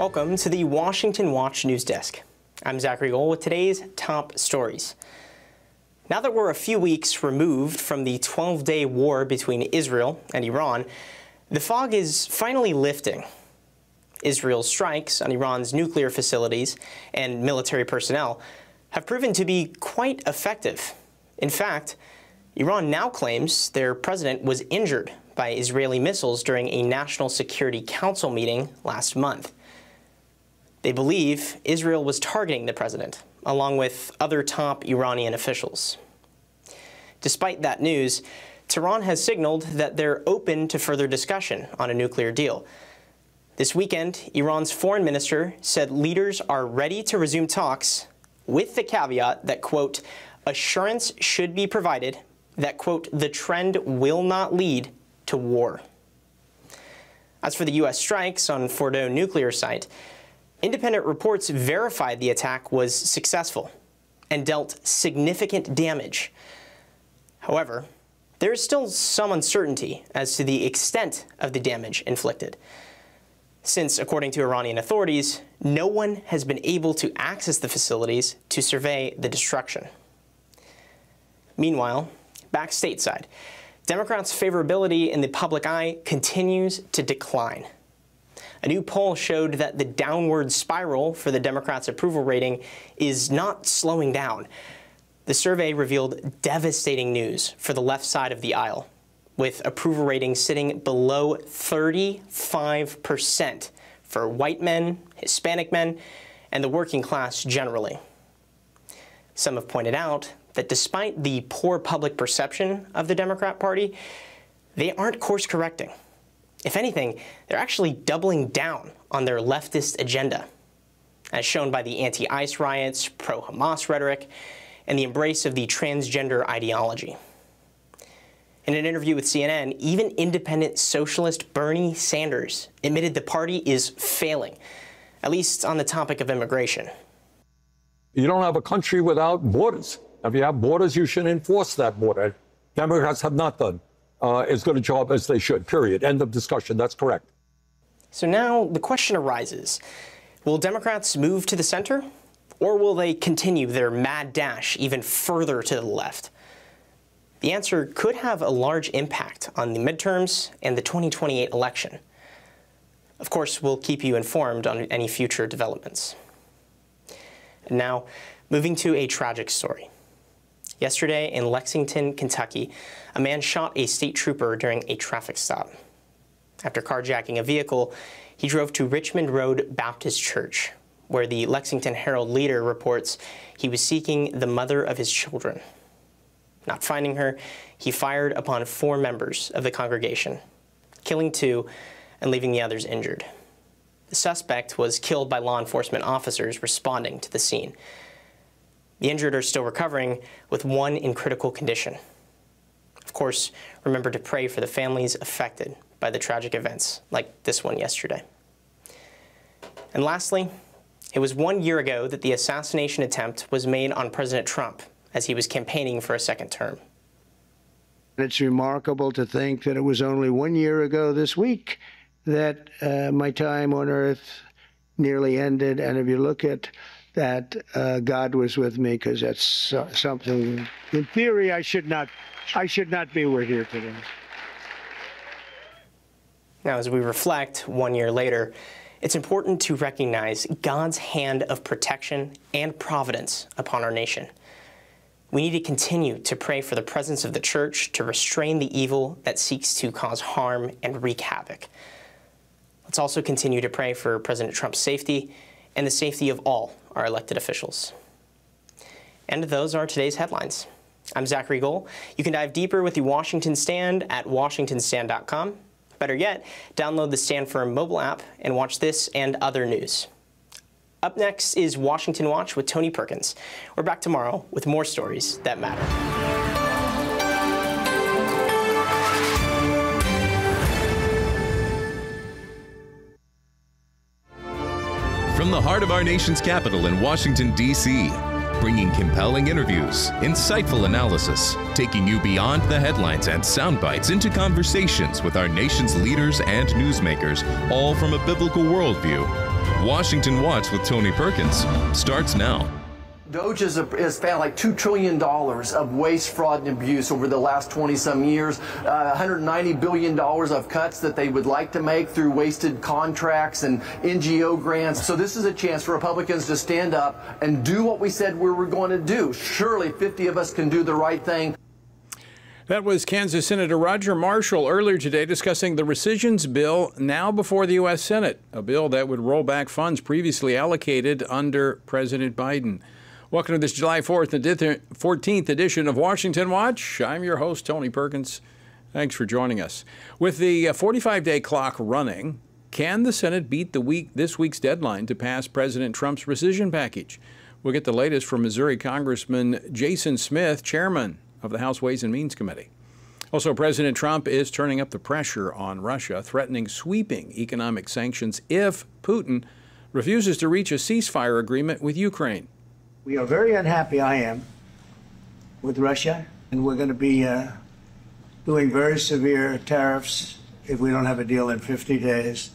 Welcome to the Washington Watch News Desk. I'm Zachary Gohl with today's top stories. Now that we're a few weeks removed from the 12-day war between Israel and Iran, the fog is finally lifting. Israel's strikes on Iran's nuclear facilities and military personnel have proven to be quite effective. In fact, Iran now claims their president was injured by Israeli missiles during a National Security Council meeting last month. They believe Israel was targeting the president, along with other top Iranian officials. Despite that news, Tehran has signaled that they're open to further discussion on a nuclear deal. This weekend, Iran's foreign minister said leaders are ready to resume talks with the caveat that, quote, assurance should be provided that, quote, the trend will not lead to war. As for the U.S. strikes on Fordo nuclear site, independent reports verified the attack was successful and dealt significant damage. However, there is still some uncertainty as to the extent of the damage inflicted, since, according to Iranian authorities, no one has been able to access the facilities to survey the destruction. Meanwhile, back stateside, Democrats' favorability in the public eye continues to decline. A new poll showed that the downward spiral for the Democrats' approval rating is not slowing down. The survey revealed devastating news for the left side of the aisle, with approval ratings sitting below 35% for white men, Hispanic men, and the working class generally. Some have pointed out that despite the poor public perception of the Democrat Party, they aren't course-correcting. If anything, they're actually doubling down on their leftist agenda, as shown by the anti-ICE riots, pro-Hamas rhetoric, and the embrace of the transgender ideology. In an interview with CNN, even independent socialist Bernie Sanders admitted the party is failing, at least on the topic of immigration. You don't have a country without borders. If you have borders, you should enforce that border. Democrats have not done as good a job as they should, period. End of discussion. That's correct. So now the question arises, will Democrats move to the center, or will they continue their mad dash even further to the left? The answer could have a large impact on the midterms and the 2028 election. Of course, we'll keep you informed on any future developments. And now, moving to a tragic story. Yesterday in Lexington, Kentucky, a man shot a state trooper during a traffic stop. After carjacking a vehicle, he drove to Richmond Road Baptist Church, where the Lexington Herald Leader reports he was seeking the mother of his children. Not finding her, he fired upon 4 members of the congregation, killing 2 and leaving the others injured. The suspect was killed by law enforcement officers responding to the scene. The injured are still recovering, with 1 in critical condition. Of course, remember to pray for the families affected by the tragic events like this one yesterday. And lastly, it was 1 year ago that the assassination attempt was made on President Trump as he was campaigning for a second term. It's remarkable to think that it was only 1 year ago this week that my time on earth nearly ended. And if you look at that, God was with me, because that's something, in theory, I should not be here today. Now, as we reflect 1 year later, it's important to recognize God's hand of protection and providence upon our nation. We need to continue to pray for the presence of the church to restrain the evil that seeks to cause harm and wreak havoc. Let's also continue to pray for President Trump's safety and the safety of all our elected officials. And those are today's headlines. I'm Zachary Gohl. You can dive deeper with the Washington Stand at washingtonstand.com. Better yet, download the Stand Firm mobile app and watch this and other news. Up next is Washington Watch with Tony Perkins. We're back tomorrow with more stories that matter. From the heart of our nation's capital in Washington, D.C., bringing compelling interviews, insightful analysis, taking you beyond the headlines and sound bites into conversations with our nation's leaders and newsmakers, all from a biblical worldview. Washington Watch with Tony Perkins starts now. DOGE has found like $2 trillion of waste, fraud, and abuse over the last 20-some years. $190 billion of cuts that they would like to make through wasted contracts and NGO grants. So this is a chance for Republicans to stand up and do what we said we were going to do. Surely 50 of us can do the right thing. That was Kansas Senator Roger Marshall earlier today discussing the rescissions bill now before the U.S. Senate, a bill that would roll back funds previously allocated under President Biden. Welcome to this July 14th edition of Washington Watch. I'm your host, Tony Perkins. Thanks for joining us. With the 45-day clock running, can the Senate beat this week's deadline to pass President Trump's rescission package? We'll get the latest from Missouri Congressman Jason Smith, chairman of the House Ways and Means Committee. Also, President Trump is turning up the pressure on Russia, threatening sweeping economic sanctions if Putin refuses to reach a ceasefire agreement with Ukraine. We are very unhappy, I am, with Russia, and we're going to be doing very severe tariffs if we don't have a deal in 50 days.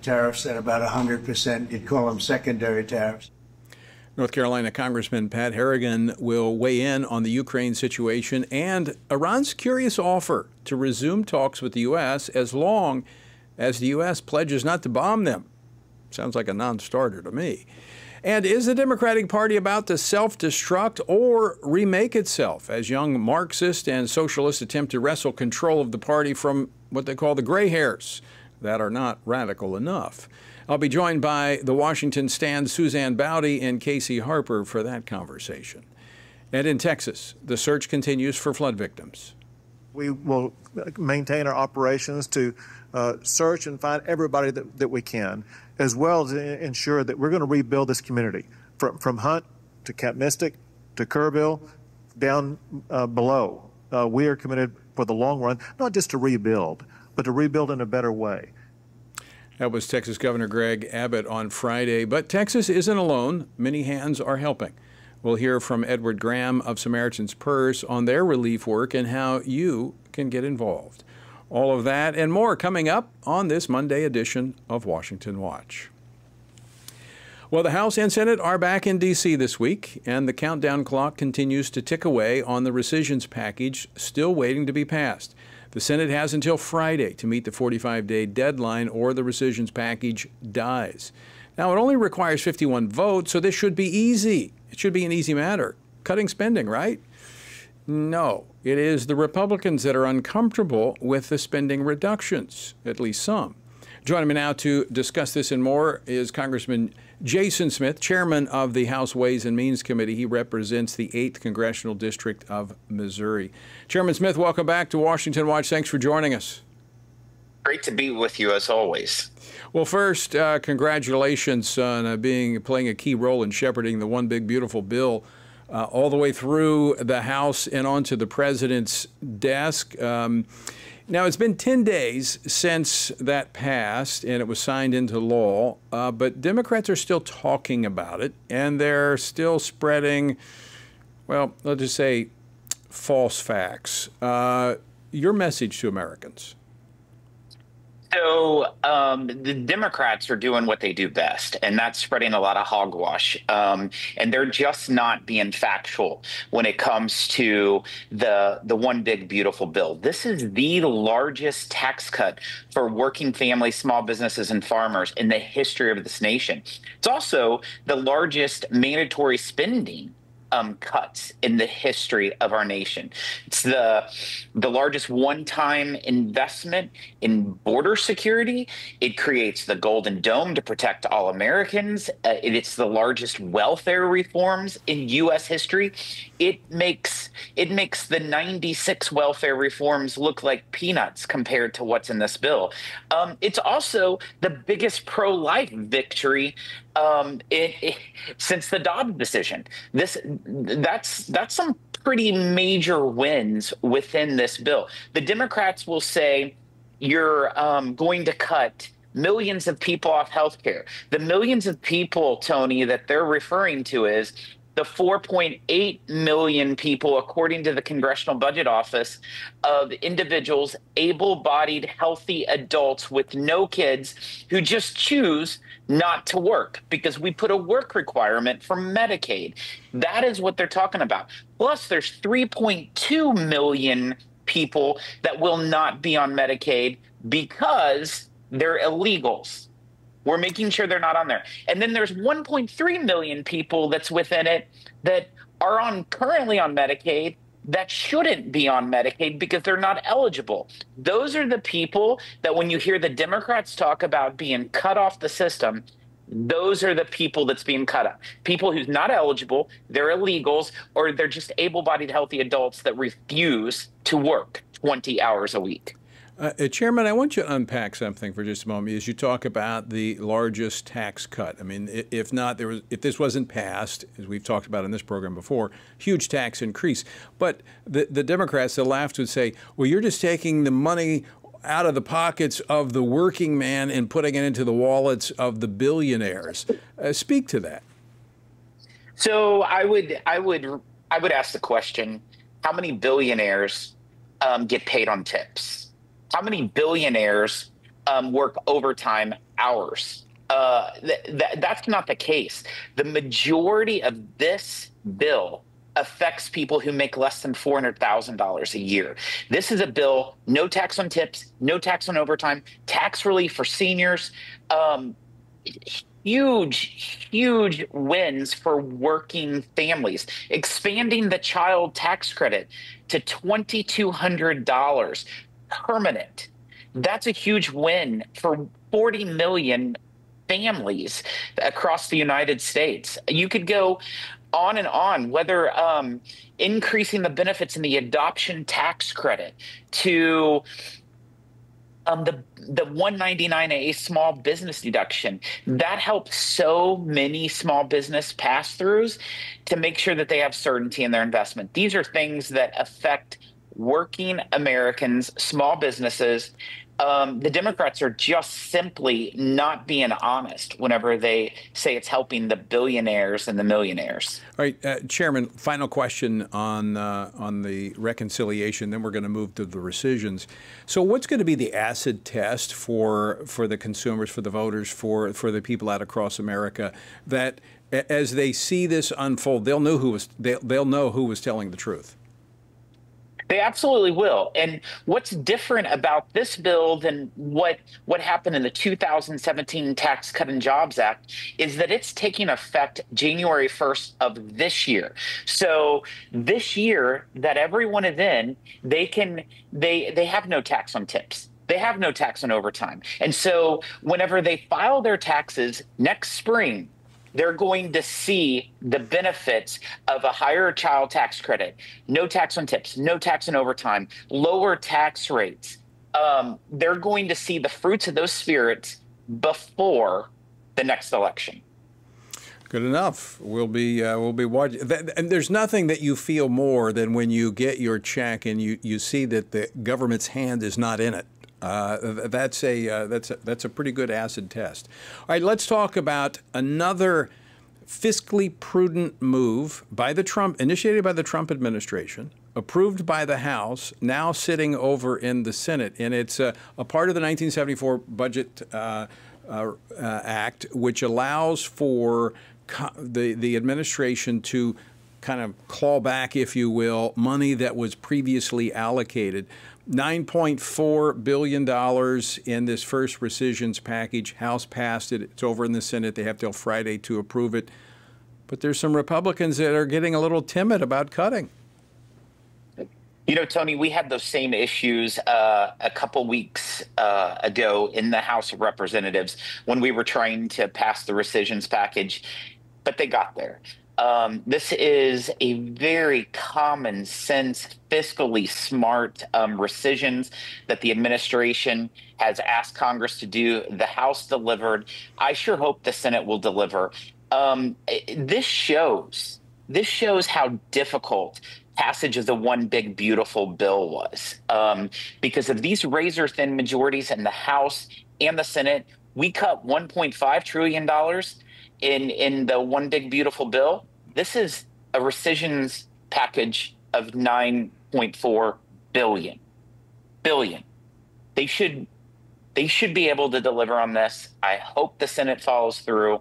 Tariffs at about 100%. You'd call them secondary tariffs. North Carolina Congressman Pat Harrigan will weigh in on the Ukraine situation and Iran's curious offer to resume talks with the U.S. as long as the U.S. pledges not to bomb them. Sounds like a non-starter to me. And is the Democratic Party about to self-destruct or remake itself as young Marxists and socialists attempt to wrestle control of the party from what they call the gray hairs that are not radical enough? I'll be joined by the Washington Stand's Suzanne Bowdy and Casey Harper for that conversation. And in Texas, the search continues for flood victims. We will maintain our operations to search and find everybody that we can, as well as ensure that we're going to rebuild this community from Hunt to Camp Mystic to Kerrville down below. We are committed for the long run, not just to rebuild, but to rebuild in a better way. That was Texas Governor Greg Abbott on Friday. But Texas isn't alone. Many hands are helping. We'll hear from Edward Graham of Samaritan's Purse on their relief work and how you can get involved. All of that and more coming up on this Monday edition of Washington Watch. Well, the House and Senate are back in D.C. this week, and the countdown clock continues to tick away on the rescissions package still waiting to be passed. The Senate has until Friday to meet the 45-day deadline or the rescissions package dies. Now, it only requires 51 votes, so this should be easy. It should be an easy matter. Cutting spending, right? No, it is the Republicans that are uncomfortable with the spending reductions, at least some. Joining me now to discuss this and more is Congressman Jason Smith, chairman of the House Ways and Means Committee. He represents the 8th Congressional District of Missouri. Chairman Smith, welcome back to Washington Watch. Thanks for joining us. Great to be with you as always. Well, first, congratulations on playing a key role in shepherding the One Big Beautiful Bill all the way through the House and onto the president's desk. Now, it's been 10 days since that passed and it was signed into law, but Democrats are still talking about it, and they're still spreading, well, let's just say, false facts. Your message to Americans? So the Democrats are doing what they do best, and that's spreading a lot of hogwash. And they're just not being factual when it comes to the One Big Beautiful Bill. This is the largest tax cut for working families, small businesses, and farmers in the history of this nation. It's also the largest mandatory spending cuts in the history of our nation. It's the largest one-time investment in border security. It creates the Golden Dome to protect all Americans. It's the largest welfare reforms in U.S. history. It makes the 96 welfare reforms look like peanuts compared to what's in this bill. It's also the biggest pro-life victory since the Dobbs decision. That's some pretty major wins within this bill. The Democrats will say you're going to cut millions of people off health care. The millions of people, Tony, that they're referring to is the 4.8 million people, according to the Congressional Budget Office, of individuals, able-bodied, healthy adults with no kids who just choose not to work because we put a work requirement for Medicaid. That is what they're talking about. Plus, there's 3.2 million people that will not be on Medicaid because they're illegals. We're making sure they're not on there. And then there's 1.3 million people that's within it that are currently on Medicaid that shouldn't be on Medicaid because they're not eligible. Those are the people that when you hear the Democrats talk about being cut off the system, those are the people that's being cut up. People who's not eligible, they're illegals, or they're just able-bodied, healthy adults that refuse to work 20 hours a week. Chairman, I want you to unpack something for just a moment as you talk about the largest tax cut. I mean, if this wasn't passed, as we've talked about in this program before, huge tax increase. But the Democrats, the left, would say, well, you're just taking the money out of the pockets of the working man and putting it into the wallets of the billionaires. Speak to that. So I would ask the question: how many billionaires get paid on tips? How many billionaires work overtime hours? That's not the case. The majority of this bill affects people who make less than $400,000 a year. This is a bill, no tax on tips, no tax on overtime, tax relief for seniors, huge wins for working families, expanding the child tax credit to $2,200 permanent. That's a huge win for 40 million families across the United States. You could go on and on, whether increasing the benefits in the adoption tax credit to the 199A small business deduction. That helps so many small business pass-throughs to make sure that they have certainty in their investment. These are things that affect working Americans, small businesses. The Democrats are just simply not being honest whenever they say it's helping the billionaires and the millionaires. All right, Chairman, final question on the reconciliation, then we're going to move to the rescissions. So what's going to be the acid test for the consumers, for the voters, for the people out across America, that as they see this unfold, they'll know who was telling the truth? They absolutely will. And what's different about this bill than what happened in the 2017 Tax Cut and Jobs Act is that it's taking effect January 1st of this year. So this year that everyone is in, they have no tax on tips. They have no tax on overtime. And so whenever they file their taxes next spring, they're going to see the benefits of a higher child tax credit, no tax on tips, no tax on overtime, lower tax rates. They're going to see the fruits of those spirits before the next election. Good enough. We'll be watching. And there's nothing that you feel more than when you get your check and you see that the government's hand is not in it. That's a pretty good acid test. All right, let's talk about another fiscally prudent move initiated by the Trump administration, approved by the House, now sitting over in the Senate, and it's a part of the 1974 Budget Act, which allows for the administration to kind of claw back, if you will, money that was previously allocated. $9.4 billion in this first rescissions package. House passed it. It's over in the Senate. They have till Friday to approve it. But there's some Republicans that are getting a little timid about cutting. You know, Tony, we had those same issues a couple weeks ago in the House of Representatives when we were trying to pass the rescissions package, but they got there. This is a very common sense, fiscally smart rescissions that the administration has asked Congress to do. The House delivered. I sure hope the Senate will deliver. This shows how difficult passage of the one big beautiful bill was. Because of these razor thin majorities in the House and the Senate, we cut $1.5 trillion in the one big beautiful bill. This is a rescissions package of $9.4 billion. They should be able to deliver on this. I hope the Senate follows through.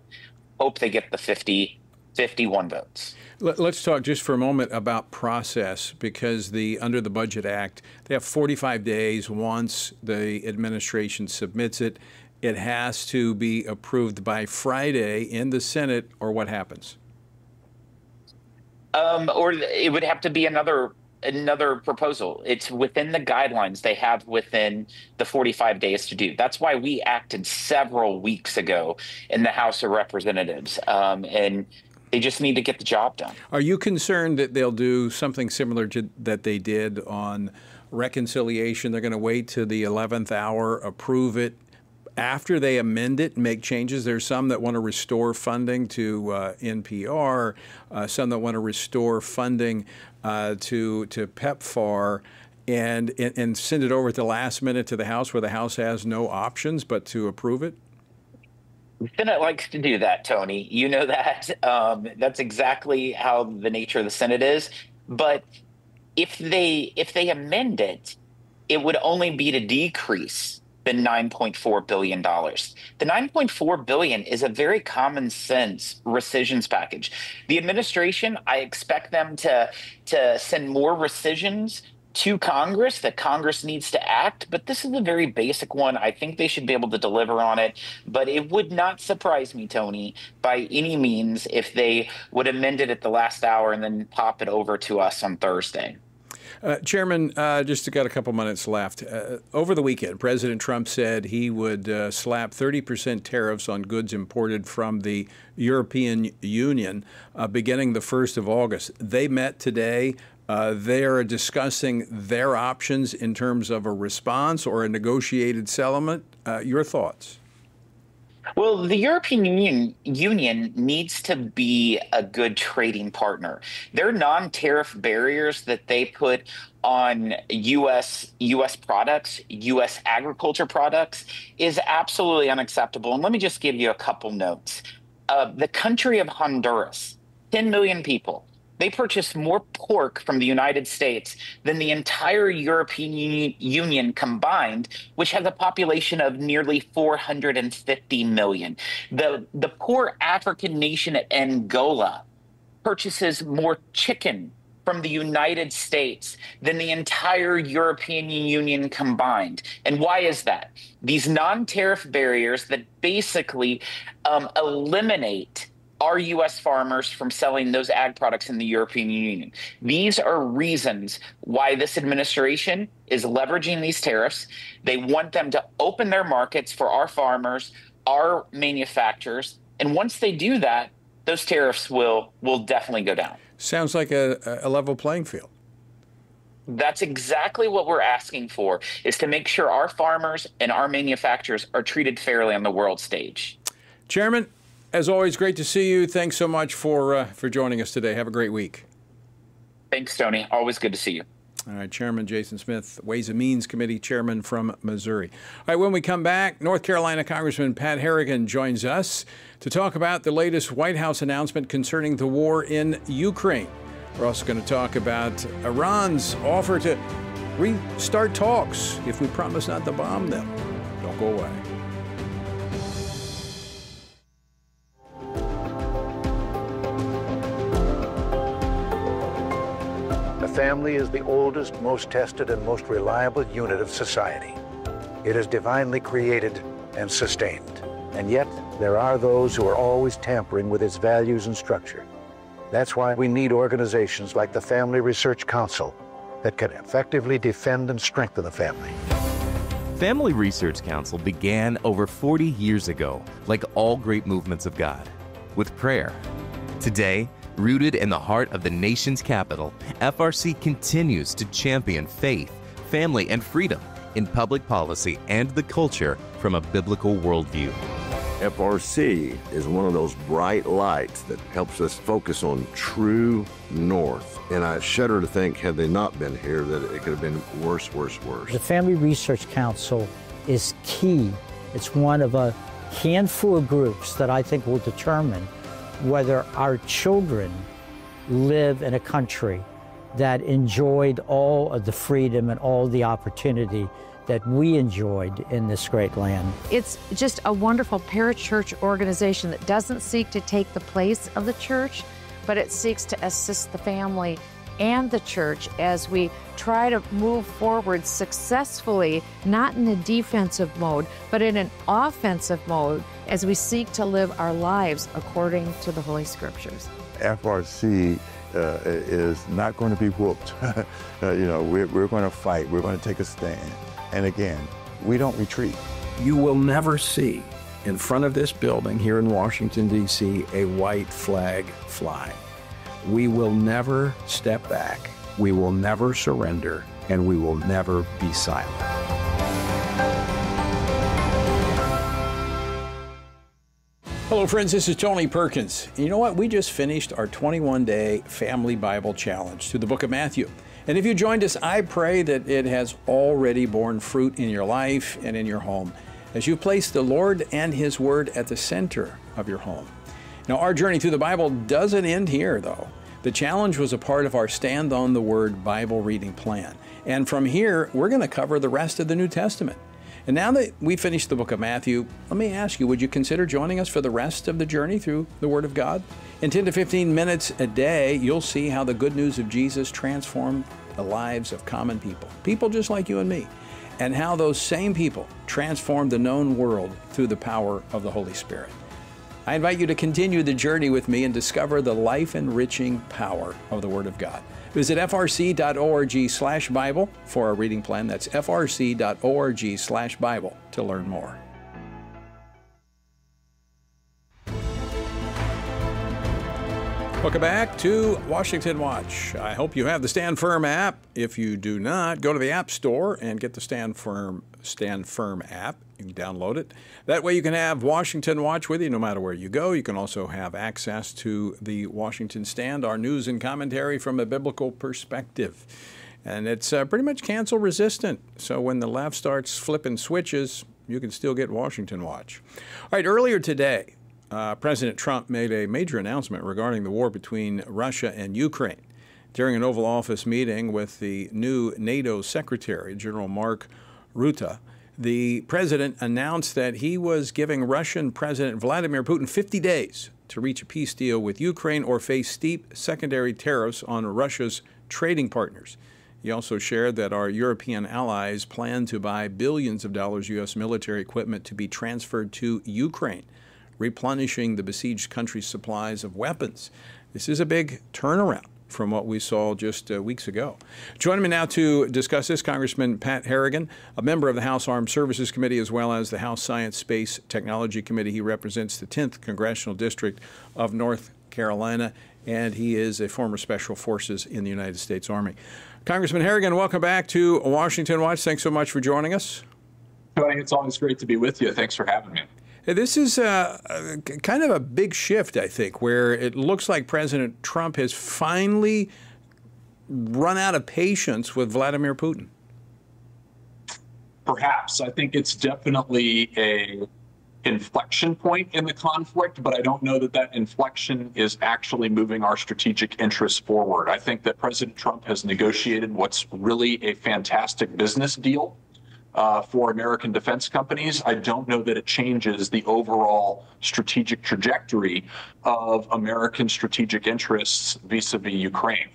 Hope they get the 51 votes. Let's talk just for a moment about process, because under the Budget Act, they have 45 days once the administration submits it. It has to be approved by Friday in the Senate, or what happens? Or it would have to be another proposal. It's within the guidelines they have within the 45 days to do. That's why we acted several weeks ago in the House of Representatives, and they just need to get the job done. Are you concerned that they'll do something similar to that they did on reconciliation? They're going to wait to the 11th hour, approve it after they amend it, make changes. There's some that want to restore funding to NPR, some that want to restore funding to PEPFAR, and send it over at the last minute to the House, where the House has no options but to approve it. The Senate likes to do that, Tony. You know that. That's exactly how the nature of the Senate is. But if they amend it, it would only be to decrease the $9.4 billion. The $9.4 billion is a very common sense rescissions package. The administration, I expect them to send more rescissions to Congress that Congress needs to act, but this is a very basic one. I think they should be able to deliver on it, but it would not surprise me, Tony, by any means, if they would amend it at the last hour and then pop it over to us on Thursday. Chairman, just got a couple minutes left. Over the weekend, President Trump said he would slap 30% tariffs on goods imported from the European Union beginning the 1st of August. They met today. They are discussing their options in terms of a response or a negotiated settlement. Your thoughts? Well, the European Union needs to be a good trading partner. Their non-tariff barriers that they put on U.S. products, U.S. agriculture products, is absolutely unacceptable. And let me just give you a couple notes. The country of Honduras, 10 million people. They purchase more pork from the United States than the entire European Union combined, which has a population of nearly 450 million. The poor African nation Angola purchases more chicken from the United States than the entire European Union combined. And why is that? These non-tariff barriers that basically eliminate our U.S. farmers from selling those ag products in the European Union. These are reasons why this administration is leveraging these tariffs. They want them to open their markets for our farmers, our manufacturers, and once they do that, those tariffs will definitely go down. Sounds like a level playing field. That's exactly what we're asking for, is to make sure our farmers and our manufacturers are treated fairly on the world stage. Chairman, as always, great to see you. Thanks so much for joining us today. Have a great week. Thanks, Tony. Always good to see you. All right, Chairman Jason Smith, Ways and Means Committee Chairman from Missouri. All right, when we come back, North Carolina Congressman Pat Harrigan joins us to talk about the latest White House announcement concerning the war in Ukraine. We're also going to talk about Iran's offer to restart talks if we promise not to bomb them. Don't go away. The family is the oldest, most tested, and most reliable unit of society. It is divinely created and sustained. And yet, there are those who are always tampering with its values and structure. That's why we need organizations like the Family Research Council that can effectively defend and strengthen the family. Family Research Council began over 40 years ago, like all great movements of God, with prayer. Today, rooted in the heart of the nation's capital, FRC continues to champion faith, family, and freedom in public policy and the culture from a biblical worldview. FRC is one of those bright lights that helps us focus on true north. And I shudder to think, had they not been here, that it could have been worse. The Family Research Council is key. It's one of a handful of groups that I think will determine whether our children live in a country that enjoyed all of the freedom and all the opportunity that we enjoyed in this great land. It's just a wonderful parachurch organization that doesn't seek to take the place of the church, but it seeks to assist the family and the church as we try to move forward successfully, not in a defensive mode, but in an offensive mode as we seek to live our lives according to the Holy Scriptures. FRC is not going to be whooped. We're going to fight. We're going to take a stand. And again, we don't retreat. You will never see in front of this building here in Washington, D.C., a white flag fly. We will never step back. We will never surrender, and we will never be silent. Hello, friends. This is Tony Perkins. You know what? We just finished our 21-day Family Bible Challenge through the book of Matthew. And if you joined us, I pray that it has already borne fruit in your life and in your home as you place the Lord and His Word at the center of your home. Now, our journey through the Bible doesn't end here, though. The challenge was a part of our Stand on the Word Bible reading plan. And from here, we're going to cover the rest of the New Testament. And now that we finished the book of Matthew, let me ask you, would you consider joining us for the rest of the journey through the Word of God? In 10 to 15 minutes a day, you'll see how the good news of Jesus transformed the lives of common people, people just like you and me, and how those same people transformed the known world through the power of the Holy Spirit. I invite you to continue the journey with me and discover the life-enriching power of the Word of God. Visit frc.org/Bible for our reading plan. That's frc.org/Bible to learn more. Welcome back to Washington Watch. I hope you have the Stand Firm app. If you do not, go to the App Store and get the Stand Firm app. You can download it. That way you can have Washington Watch with you no matter where you go. You can also have access to the Washington Stand, our news and commentary from a biblical perspective. And it's pretty much cancel resistant. So when the left starts flipping switches, you can still get Washington Watch. All right, earlier today, President Trump made a major announcement regarding the war between Russia and Ukraine. During an Oval Office meeting with the new NATO Secretary, General Mark Rutte, the president announced that he was giving Russian President Vladimir Putin 50 days to reach a peace deal with Ukraine or face steep secondary tariffs on Russia's trading partners. He also shared that our European allies plan to buy billions of dollars U.S. military equipment to be transferred to Ukraine, replenishing the besieged country's supplies of weapons. This is a big turnaround from what we saw just weeks ago. Joining me now to discuss this, Congressman Pat Harrigan, a member of the House Armed Services Committee as well as the House Science Space Technology Committee. He represents the 10th Congressional District of North Carolina, and he is a former Special Forces in the United States Army. Congressman Harrigan, welcome back to Washington Watch. Thanks so much for joining us. Tony, it's always great to be with you. Thanks for having me. This is kind of a big shift, I think, where it looks like President Trump has finally run out of patience with Vladimir Putin. Perhaps. I think it's definitely an inflection point in the conflict, but I don't know that that inflection is actually moving our strategic interests forward. I think that President Trump has negotiated what's really a fantastic business deal for American defense companies. I don't know that it changes the overall strategic trajectory of American strategic interests vis-a-vis Ukraine.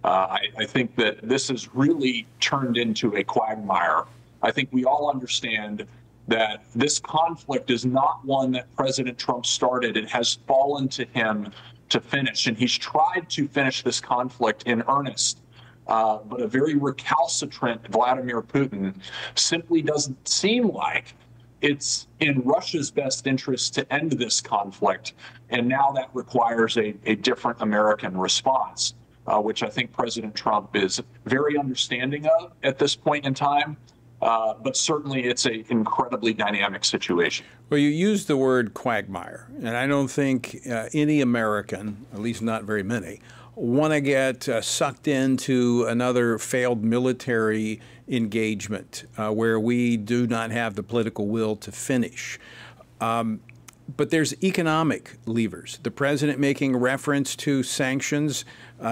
I think that this has really turned into a quagmire. I think we all understand that this conflict is not one that President Trump started. It has fallen to him to finish, and he's tried to finish this conflict in earnest. But a very recalcitrant Vladimir Putin simply doesn't seem like it's in Russia's best interest to end this conflict. And now that requires a different American response, which I think President Trump is very understanding of at this point in time. But certainly it's an incredibly dynamic situation. Well, you used the word quagmire, and I don't think any American, at least not very many, want to get sucked into another failed military engagement where we do not have the political will to finish. But there's economic levers. The president making reference to sanctions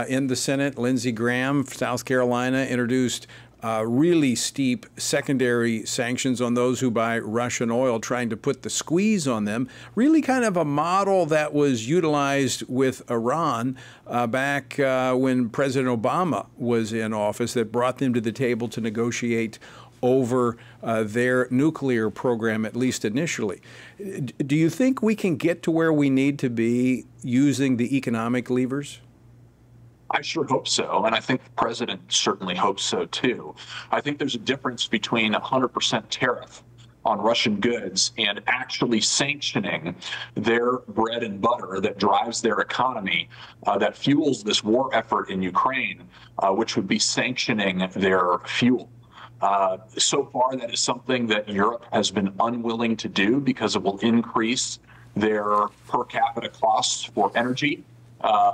in the Senate. Lindsey Graham, South Carolina, introduced really steep secondary sanctions on those who buy Russian oil, trying to put the squeeze on them. Really kind of a model that was utilized with Iran back when President Obama was in office, that brought them to the table to negotiate over their nuclear program, at least initially. Do you think we can get to where we need to be using the economic levers? I sure hope so, and I think the president certainly hopes so too. I think there's a difference between 100% tariff on Russian goods and actually sanctioning their bread and butter that drives their economy, that fuels this war effort in Ukraine, which would be sanctioning their fuel. So far, that is something that Europe has been unwilling to do because it will increase their per capita costs for energy,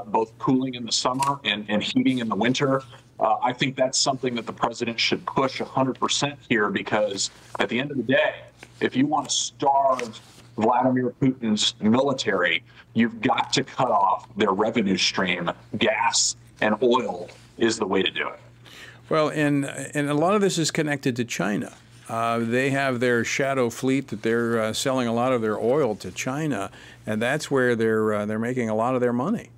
both cooling in the summer and heating in the winter. I think that's something that the president should push 100% here, because at the end of the day, if you want to starve Vladimir Putin's military, you've got to cut off their revenue stream. Gas and oil is the way to do it. Well, and a lot of this is connected to China. They have their shadow fleet that they're selling a lot of their oil to China, and that's where they're making a lot of their money.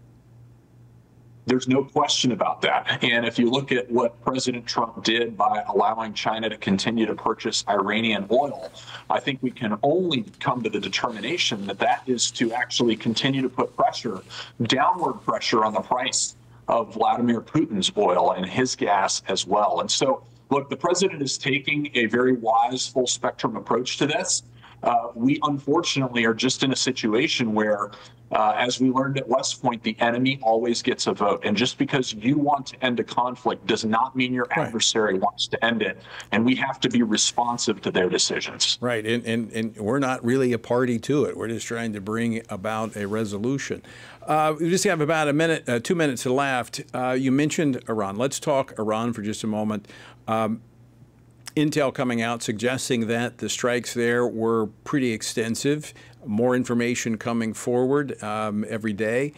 There's no question about that. And if you look at what President Trump did by allowing China to continue to purchase Iranian oil, I think we can only come to the determination that that is to actually continue to put pressure, downward pressure on the price of Vladimir Putin's oil and his gas as well. And so, look, the president is taking a very wise, full spectrum approach to this. We unfortunately are just in a situation where, as we learned at West Point, the enemy always gets a vote. And just because you want to end a conflict does not mean your adversary wants to end it. And we have to be responsive to their decisions. Right. And we're not really a party to it. We're just trying to bring about a resolution. We just have about a minute, 2 minutes left. You mentioned Iran. Let's talk Iran for just a moment. Intel coming out suggesting that the strikes there were pretty extensive. More information coming forward every day.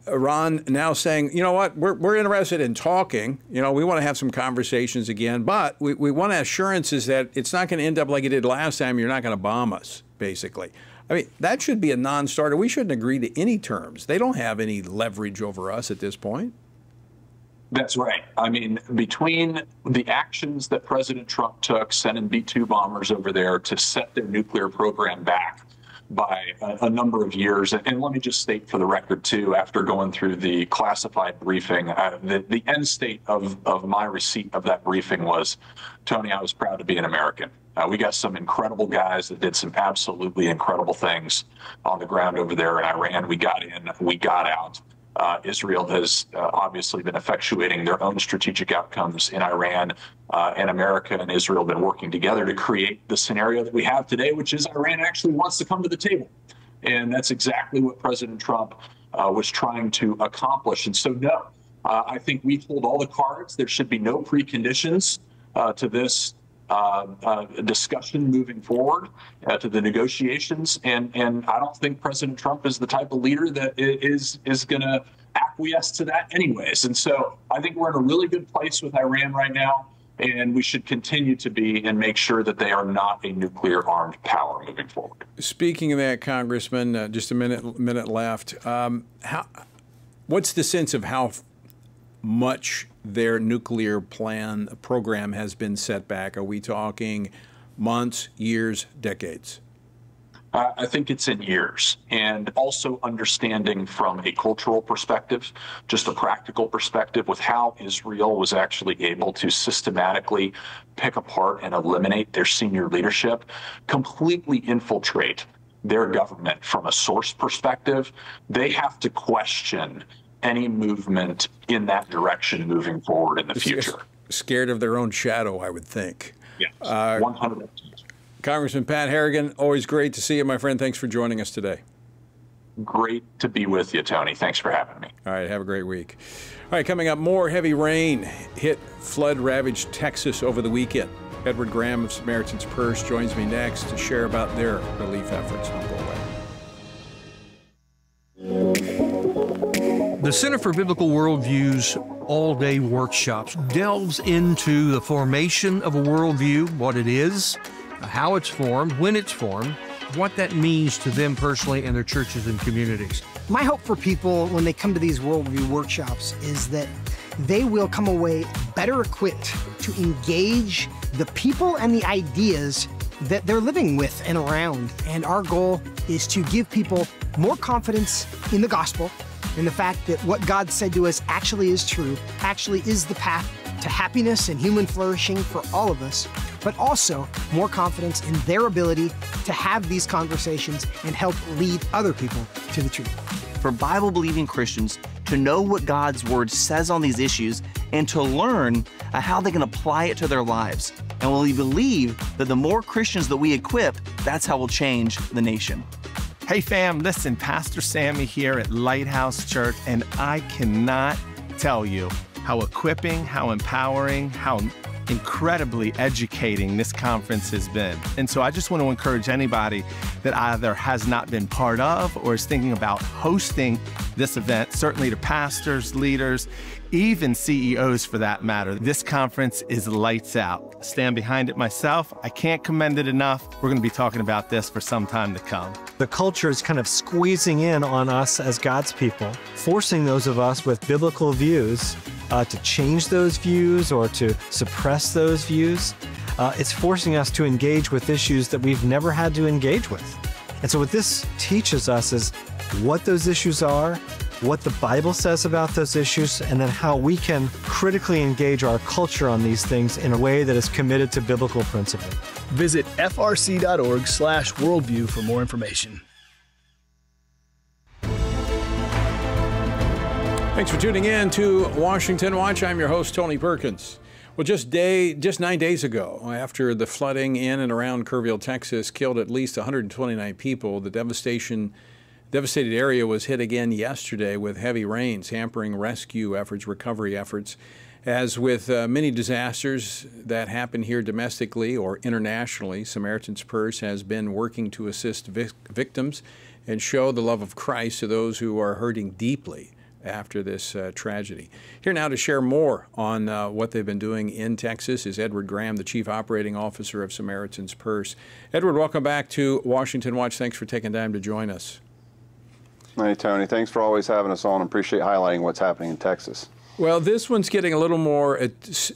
Iran now saying, you know what, we're interested in talking. You know, we want to have some conversations again, but we want assurances that it's not going to end up like it did last time. You're not going to bomb us, basically. I mean, that should be a non-starter. We shouldn't agree to any terms. They don't have any leverage over us at this point. That's right. I mean, between the actions that President Trump took, sending B-2 bombers over there to set their nuclear program back by a number of years, and let me just state for the record, too, after going through the classified briefing, the end state of my receipt of that briefing was, Tony, I was proud to be an American. We got some incredible guys that did some absolutely incredible things on the ground over there in Iran. We got in, we got out. Israel has obviously been effectuating their own strategic outcomes in Iran, and America and Israel have been working together to create the scenario that we have today, which is Iran actually wants to come to the table. And that's exactly what President Trump was trying to accomplish. And so, no, I think we hold all the cards. There should be no preconditions to this discussion moving forward, to the negotiations, and I don't think President Trump is the type of leader that is going to acquiesce to that anyways. And so I think we're in a really good place with Iran right now, and we should continue to be and make sure that they are not a nuclear armed power moving forward. Speaking of that, Congressman, just a minute left. What's the sense of how much their nuclear program has been set back? Are we talking months, years, decades? I think it's in years, and also understanding from a cultural perspective, just a practical perspective, with how Israel was actually able to systematically pick apart and eliminate their senior leadership, completely infiltrate their government from a source perspective. They have to question any movement in that direction moving forward in the future. Scared of their own shadow, I would think. Yes, 100%. Congressman Pat Harrigan, always great to see you, my friend. Thanks for joining us today. Great to be with you, Tony. Thanks for having me. All right, have a great week. All right, coming up, more heavy rain hit flood-ravaged Texas over the weekend. Edward Graham of Samaritan's Purse joins me next to share about their relief efforts. Don't go away. The Center for Biblical Worldview's all-day workshops delves into the formation of a worldview, what it is, how it's formed, when it's formed, what that means to them personally and their churches and communities. My hope for people when they come to these worldview workshops is that they will come away better equipped to engage the people and the ideas that they're living with and around. And our goal is to give people more confidence in the gospel, in the fact that what God said to us actually is true, actually is the path to happiness and human flourishing for all of us, but also more confidence in their ability to have these conversations and help lead other people to the truth. For Bible-believing Christians to know what God's Word says on these issues and to learn how they can apply it to their lives. And we believe that the more Christians that we equip, that's how we'll change the nation. Hey fam, listen, Pastor Sammy here at Lighthouse Church, and I cannot tell you how equipping, how empowering, how incredibly educating this conference has been. And so I just want to encourage anybody that either has not been part of or is thinking about hosting this event, certainly to pastors, leaders, even CEOs for that matter. This conference is lights out. I stand behind it myself. I can't commend it enough. We're going to be talking about this for some time to come. The culture is kind of squeezing in on us as God's people, forcing those of us with biblical views to change those views or to suppress those views. It's forcing us to engage with issues that we've never had to engage with. And so what this teaches us is what those issues are, what the Bible says about those issues, and then how we can critically engage our culture on these things in a way that is committed to biblical principle. Visit frc.org/worldview for more information. Thanks for tuning in to Washington Watch. I'm your host, Tony Perkins. Well, just 9 days ago, after the flooding in and around Kerrville, Texas, killed at least 129 people, the devastated area was hit again yesterday with heavy rains, hampering rescue efforts, recovery efforts. As with many disasters that happen here domestically or internationally, Samaritan's Purse has been working to assist victims and show the love of Christ to those who are hurting deeply after this tragedy. Here now to share more on what they've been doing in Texas is Edward Graham, the Chief Operating Officer of Samaritan's Purse. Edward, welcome back to Washington Watch. Thanks for taking time to join us. Hey, Tony. Thanks for always having us on. Appreciate highlighting what's happening in Texas. Well, this one's getting a little more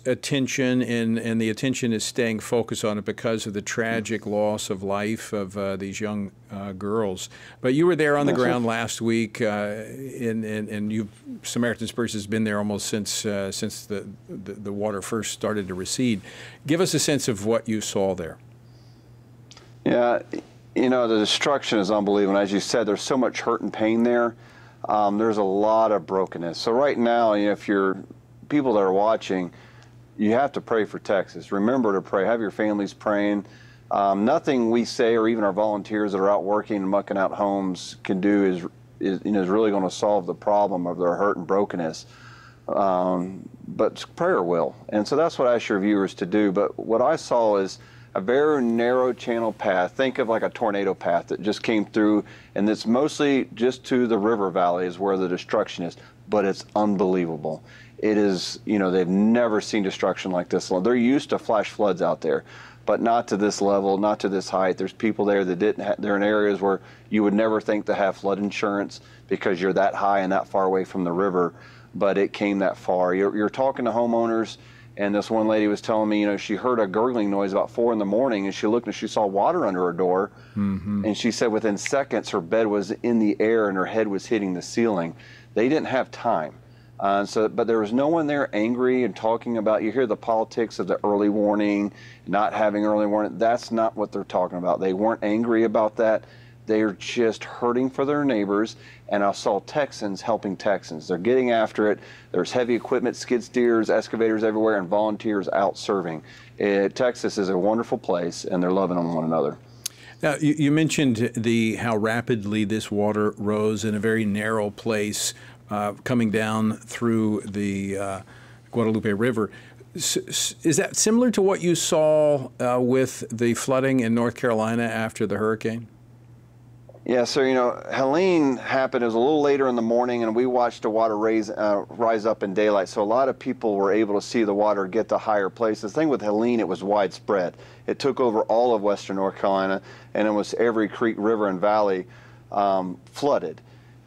attention, and the attention is staying focused on it because of the tragic loss of life of these young girls. But you were there on the ground last week, and Samaritan's Purse has been there almost since the water first started to recede. Give us a sense of what you saw there. Yeah, you know, the destruction is unbelievable. As you said, there's so much hurt and pain there. There's a lot of brokenness. So right now, if you're people that are watching, you have to pray for Texas. Remember to pray. Have your families praying. Nothing we say or even our volunteers that are out working and mucking out homes can do is really going to solve the problem of their hurt and brokenness. But prayer will. And so that's what I ask your viewers to do. But what I saw is a very narrow channel path. Think of like a tornado path that just came through, and it's mostly just to the river valley is where the destruction is, but it's unbelievable. It is, they've never seen destruction like this. They're used to flash floods out there, but not to this level, not to this height. There's people there that didn't they're in areas where you would never think to have flood insurance because you're that high and that far away from the river, but it came that far. You're talking to homeowners. And this one lady was telling me, she heard a gurgling noise about 4 in the morning, and she looked and she saw water under her door. Mm-hmm. And she said within seconds her bed was in the air and her head was hitting the ceiling. They didn't have time. But there was no one there angry and talking about, you hear the politics of the early warning, not having early warning. That's not what they're talking about. They weren't angry about that. They're just hurting for their neighbors, and I saw Texans helping Texans. They're getting after it. There's heavy equipment, skid steers, excavators everywhere, and volunteers out serving. Texas is a wonderful place, and they're loving on one another. Now, you mentioned how rapidly this water rose in a very narrow place coming down through the Guadalupe River. Is that similar to what you saw with the flooding in North Carolina after the hurricane? Yeah, so, Helene happened, it was a little later in the morning, and we watched the water rise up in daylight. So a lot of people were able to see the water get to higher places. The thing with Helene, it was widespread. It took over all of western North Carolina, and it was every creek, river, and valley flooded.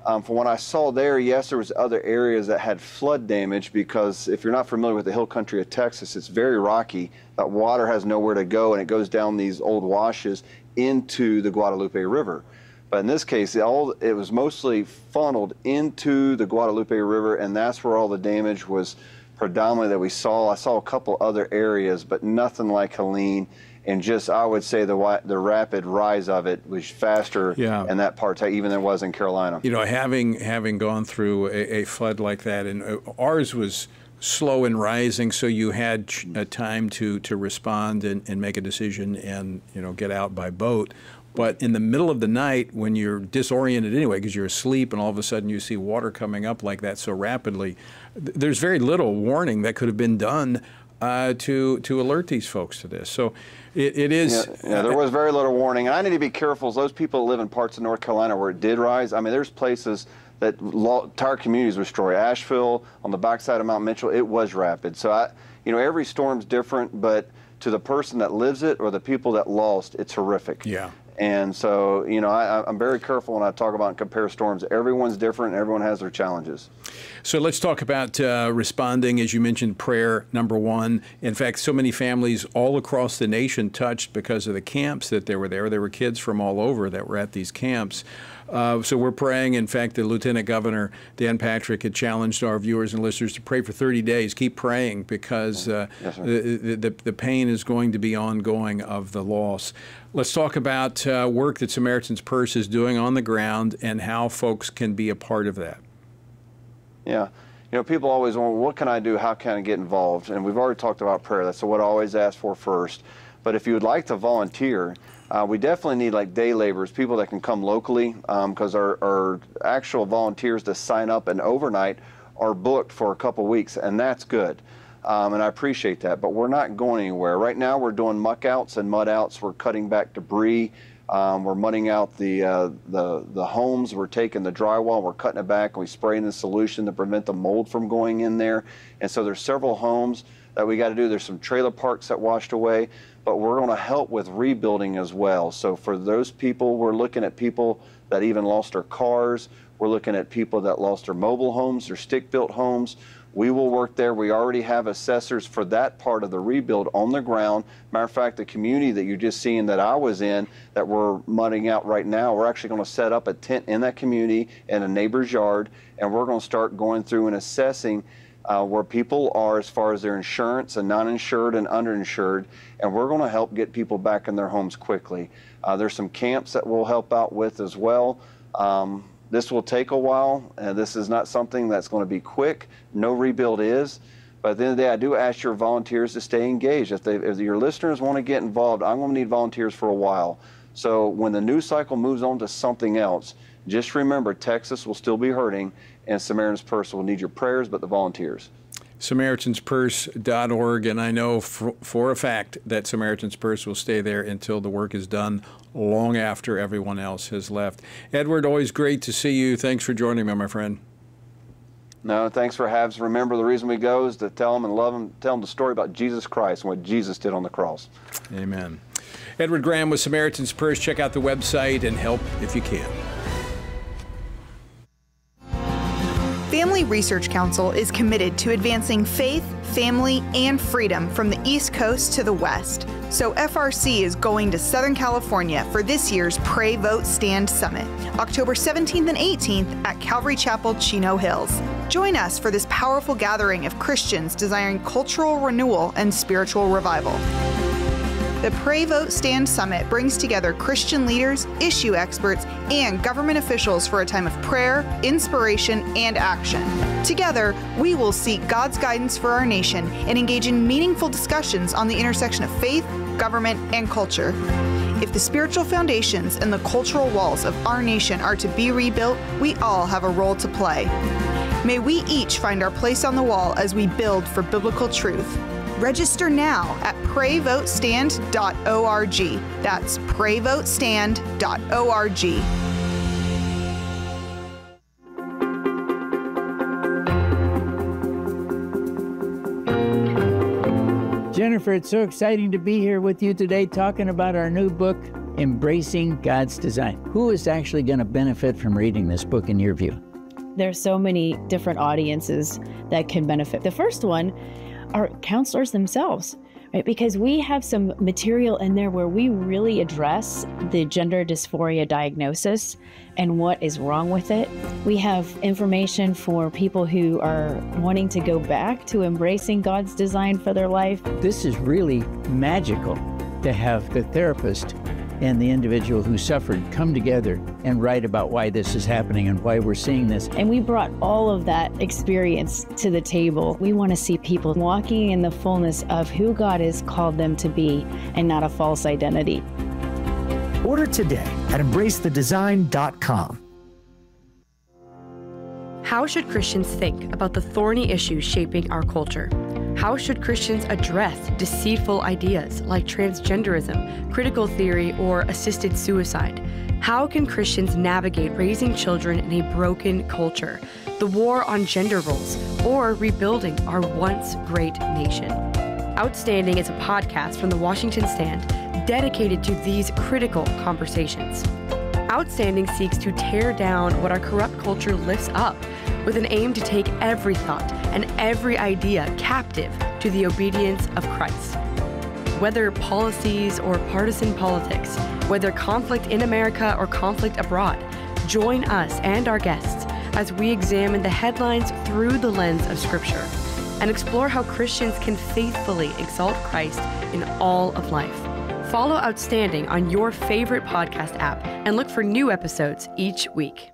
From what I saw there, yes, there was other areas that had flood damage, because if you're not familiar with the hill country of Texas, it's very rocky. That water has nowhere to go, and it goes down these old washes into the Guadalupe River. But in this case, it was mostly funneled into the Guadalupe River, and that's where all the damage was predominantly that we saw. I saw a couple other areas, but nothing like Helene. And just, I would say the rapid rise of it was faster in that part, even than it was in Carolina. Having gone through a flood like that, and ours was slow in rising, so you had time to respond and make a decision and get out by boat. But in the middle of the night, when you're disoriented anyway, because you're asleep, and all of a sudden you see water coming up like that so rapidly, there's very little warning that could have been done to alert these folks to this. So it is. Yeah, there was very little warning. And I need to be careful. Those people that live in parts of North Carolina where it did rise, I mean, there's places that entire communities were destroyed. Asheville, on the backside of Mount Mitchell, it was rapid. So, every storm's different, but to the person that lives it or the people that lost, it's horrific. Yeah. And so, I'm very careful when I talk about and compare storms. Everyone's different, and everyone has their challenges. So let's talk about responding. As you mentioned, prayer, number one. In fact, so many families all across the nation touched because of the camps that they were there. There were kids from all over that were at these camps. So we're praying. In fact, the Lieutenant Governor, Dan Patrick, had challenged our viewers and listeners to pray for 30 days. Keep praying, because the pain is going to be ongoing of the loss. Let's talk about work that Samaritan's Purse is doing on the ground and how folks can be a part of that. Yeah. People always want, what can I do? How can I get involved? And we've already talked about prayer. That's what I always ask for first. But if you would like to volunteer, we definitely need like day laborers, people that can come locally, because our actual volunteers to sign up and overnight are booked for a couple weeks, and that's good. And I appreciate that, but we're not going anywhere. Right now we're doing muck outs and mud outs. We're cutting back debris. We're mudding out the homes. We're taking the drywall, we're cutting it back, and we spraying the solution to prevent the mold from going in there. And so there's several homes that we got to do. There's some trailer parks that washed away, but we're going to help with rebuilding as well. So for those people, we're looking at people that even lost their cars. We're looking at people that lost their mobile homes, their stick-built homes. We will work there. We already have assessors for that part of the rebuild on the ground. Matter of fact, the community that you're just seeing that I was in, that we're mudding out right now, we're actually going to set up a tent in that community in a neighbor's yard, and we're going to start going through and assessing where people are as far as their insurance and non-insured and underinsured, and we're going to help get people back in their homes quickly. There's some camps that we'll help out with as well. This will take a while, and this is not something that's going to be quick. No rebuild is. But at the end of the day, I do ask your volunteers to stay engaged. If your listeners want to get involved, I'm going to need volunteers for a while. So when the news cycle moves on to something else, just remember Texas will still be hurting, and Samaritan's Purse will need your prayers, but the volunteers. SamaritansPurse.org, and I know for a fact that Samaritan's Purse will stay there until the work is done, long after everyone else has left. Edward, always great to see you. Thanks for joining me, my friend. No, thanks for having us. Remember, the reason we go is to tell them and love them, tell them the story about Jesus Christ and what Jesus did on the cross. Amen. Edward Graham with Samaritan's Purse. Check out the website and help if you can. Family Research Council is committed to advancing faith, family, and freedom from the East Coast to the West. So FRC is going to Southern California for this year's Pray, Vote, Stand Summit, October 17th and 18th at Calvary Chapel, Chino Hills. Join us for this powerful gathering of Christians desiring cultural renewal and spiritual revival. The Pray, Vote, Stand Summit brings together Christian leaders, issue experts, and government officials for a time of prayer, inspiration, and action. Together, we will seek God's guidance for our nation and engage in meaningful discussions on the intersection of faith, government, and culture. If the spiritual foundations and the cultural walls of our nation are to be rebuilt, we all have a role to play. May we each find our place on the wall as we build for biblical truth. Register now at PrayVoteStand.org. That's PrayVoteStand.org. Jennifer, it's so exciting to be here with you today talking about our new book, Embracing God's Design. Who is actually going to benefit from reading this book in your view? There's so many different audiences that can benefit. The first one are counselors themselves, right? Because we have some material in there where we really address the gender dysphoria diagnosis and what is wrong with it. We have information for people who are wanting to go back to embracing God's design for their life. This is really magical to have the therapist and the individual who suffered come together and write about why this is happening and why we're seeing this. And we brought all of that experience to the table. We want to see people walking in the fullness of who God has called them to be and not a false identity. Order today at embracethedesign.com. How should Christians think about the thorny issues shaping our culture? How should Christians address deceitful ideas like transgenderism, critical theory, or assisted suicide? How can Christians navigate raising children in a broken culture, the war on gender roles, or rebuilding our once great nation? Outstanding is a podcast from the Washington Stand dedicated to these critical conversations. Outstanding seeks to tear down what our corrupt culture lifts up with an aim to take every thought and every idea captive to the obedience of Christ. Whether policies or partisan politics, whether conflict in America or conflict abroad, join us and our guests as we examine the headlines through the lens of Scripture and explore how Christians can faithfully exalt Christ in all of life. Follow Outstanding on your favorite podcast app and look for new episodes each week.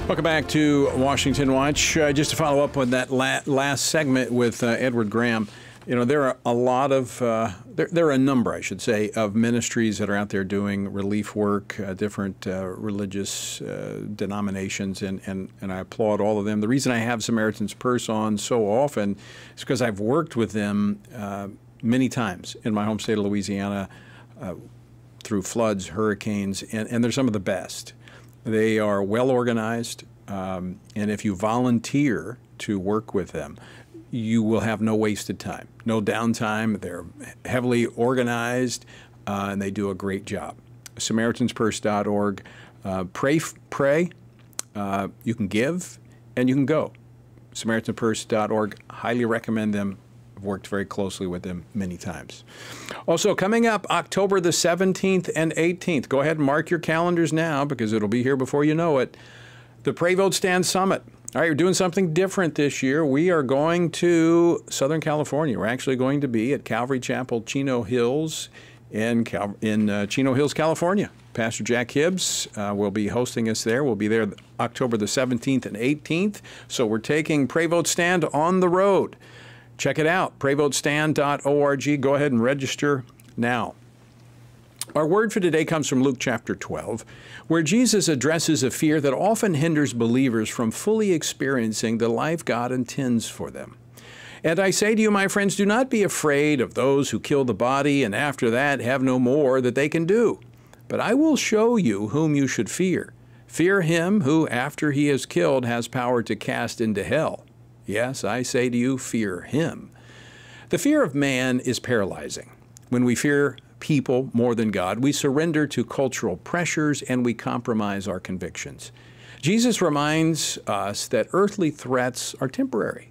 Welcome back to Washington Watch. Just to follow up on that last segment with Edward Graham, you know, there are a lot of, there are a number, I should say, of ministries that are out there doing relief work, different religious denominations, and I applaud all of them. The reason I have Samaritan's Purse on so often is because I've worked with them many times in my home state of Louisiana through floods, hurricanes, and they're some of the best. They are well organized, and if you volunteer to work with them, you will have no wasted time, no downtime. They're heavily organized, and they do a great job. SamaritansPurse.org. Pray. You can give, and you can go. SamaritansPurse.org. Highly recommend them. I've worked very closely with them many times. Also, coming up October the 17th and 18th. Go ahead and mark your calendars now because it'll be here before you know it. The Pray Vote Stand Summit. All right, we're doing something different this year. We are going to Southern California. We're actually going to be at Calvary Chapel, Chino Hills, in Chino Hills, California. Pastor Jack Hibbs will be hosting us there. We'll be there October the 17th and 18th. So we're taking Pray Vote Stand on the road. Check it out, prayvotestand.org. Go ahead and register now. Our word for today comes from Luke chapter 12, where Jesus addresses a fear that often hinders believers from fully experiencing the life God intends for them. And I say to you, my friends, do not be afraid of those who kill the body and after that have no more that they can do. But I will show you whom you should fear. Fear him who, after he is killed, has power to cast into hell. Yes, I say to you, fear him. The fear of man is paralyzing. When we fear people more than God, we surrender to cultural pressures and we compromise our convictions. Jesus reminds us that earthly threats are temporary,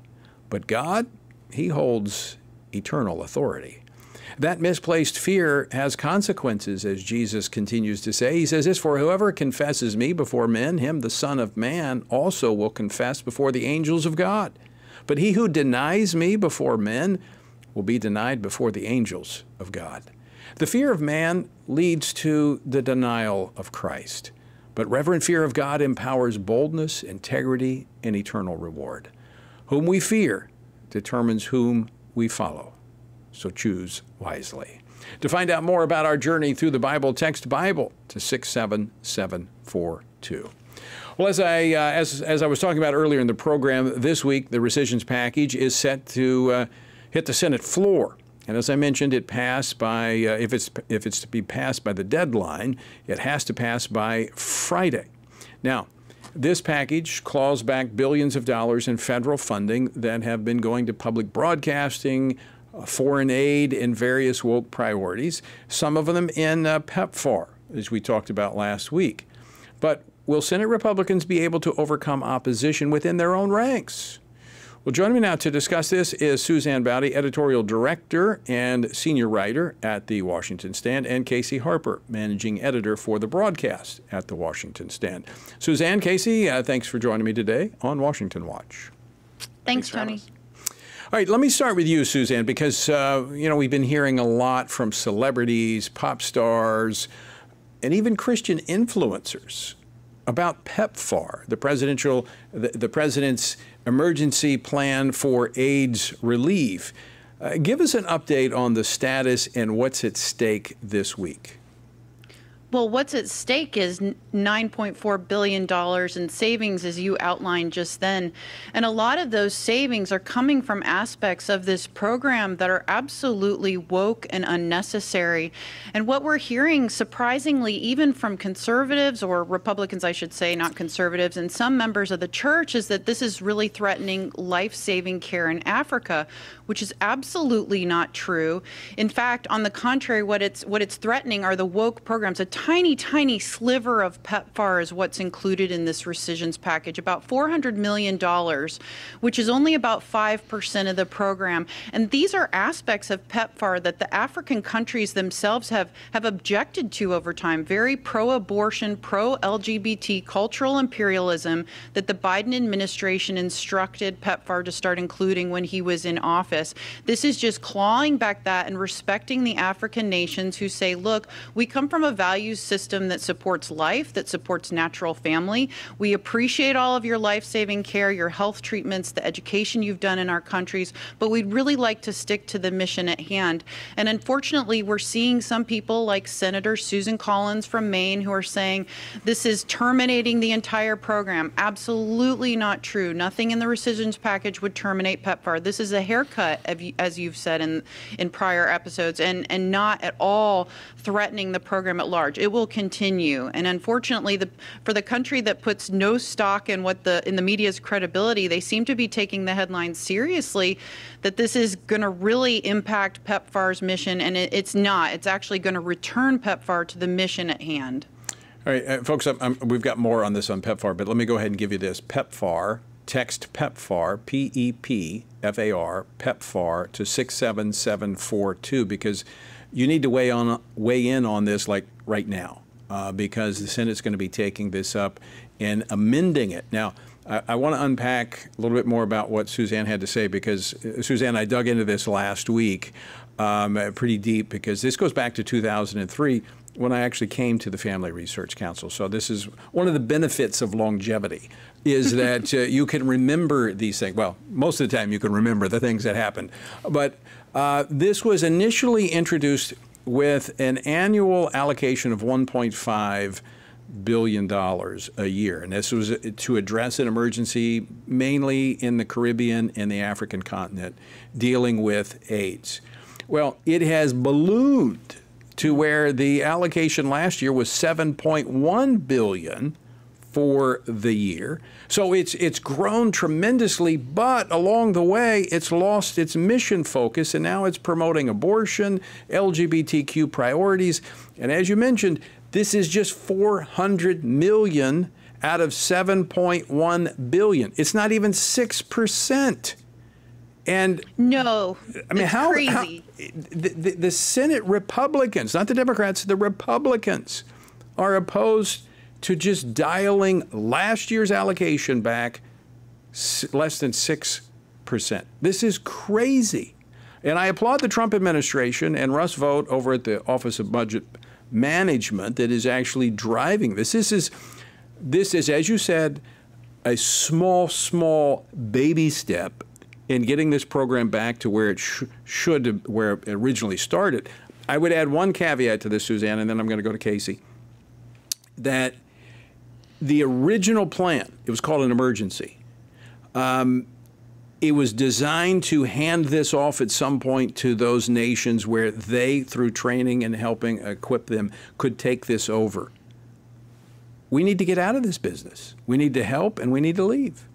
but God, he holds eternal authority. That misplaced fear has consequences, as Jesus continues to say. He says this, for whoever confesses me before men, him the Son of Man also will confess before the angels of God. But he who denies me before men will be denied before the angels of God. The fear of man leads to the denial of Christ, but reverent fear of God empowers boldness, integrity, and eternal reward. Whom we fear determines whom we follow, so choose wisely. To find out more about our journey through the Bible, text Bible to 67742. Well, as I was talking about earlier in the program, this week the rescissions package is set to hit the Senate floor. And as I mentioned, it passed by, if it's to be passed by the deadline, it has to pass by Friday. Now, This package claws back billions of dollars in federal funding that have been going to public broadcasting, foreign aid, and various woke priorities, some of them in PEPFAR, as we talked about last week. But will Senate Republicans be able to overcome opposition within their own ranks? Well, joining me now to discuss this is Suzanne Bowdy, editorial director and senior writer at the Washington Stand, and Casey Harper, managing editor for the broadcast at the Washington Stand. Suzanne, Casey, thanks for joining me today on Washington Watch. Thanks Tony. All right, let me start with you, Suzanne, because, we've been hearing a lot from celebrities, pop stars, and even Christian influencers about PEPFAR, the president's emergency plan for AIDS relief. Give us an update on the status and what's at stake this week. Well, what's at stake is $9.4 billion in savings, as you outlined just then. And a lot of those savings are coming from aspects of this program that are absolutely woke and unnecessary. And what we're hearing, surprisingly, even from conservatives, or Republicans, I should say, not conservatives, and some members of the church, is that this is really threatening life-saving care in Africa, which is absolutely not true. In fact, on the contrary, what it's threatening are the woke programs. A tiny, tiny sliver of PEPFAR is what's included in this rescissions package, about $400 million, which is only about 5% of the program. And these are aspects of PEPFAR that the African countries themselves have objected to over time. Very pro-abortion, pro-LGBT cultural imperialism that the Biden administration instructed PEPFAR to start including when he was in office. This is just clawing back that and respecting the African nations who say, look, we come from a value system that supports life, that supports natural family. We appreciate all of your life-saving care, your health treatments, the education you've done in our countries, but we'd really like to stick to the mission at hand. And unfortunately, we're seeing some people like Senator Susan Collins from Maine who are saying this is terminating the entire program. Absolutely not true. Nothing in the rescissions package would terminate PEPFAR. This is a haircut, as you've said in prior episodes, and not at all threatening the program at large. It will continue. And unfortunately, for the country that puts no stock in in the media's credibility, they seem to be taking the headlines seriously that this is going to really impact PEPFAR's mission, and it's not. It's actually going to return PEPFAR to the mission at hand. All right, folks, we've got more on this on PEPFAR, but let me go ahead and give you this. PEPFAR, text PEPFAR, P-E-P-F-A-R, PEPFAR to 67742, because you need to weigh in on this like right now, because the Senate's going to be taking this up and amending it. Now, I want to unpack a little bit more about what Suzanne had to say, because, Suzanne, I dug into this last week pretty deep, because this goes back to 2003 when I actually came to the Family Research Council. So this is one of the benefits of longevity, is that you can remember these things. Well, most of the time you can remember the things that happened. But this was initially introduced with an annual allocation of $1.5 billion a year. And this was to address an emergency mainly in the Caribbean and the African continent dealing with AIDS. Well, it has ballooned to where the allocation last year was $7.1 billion for the year. So it's grown tremendously, but along the way, it's lost its mission focus, and now it's promoting abortion, LGBTQ priorities. And as you mentioned, this is just $400 million out of $7.1 billion. It's not even 6%. And no, I mean, how crazy. The Senate Republicans, not the Democrats, the Republicans are opposed to just dialing last year's allocation back less than 6%. This is crazy. And I applaud the Trump administration and Russ Vought over at the Office of Budget Management that is actually driving this. This is, as you said, a small baby step in getting this program back to where it where it originally started. I would add one caveat to this, Suzanne, and then I'm going to go to Casey, that the original plan, it was called an emergency. It was designed to hand this off at some point to those nations where they, through training and helping equip them, could take this over. we need to get out of this business. We need to help, and we need to leave.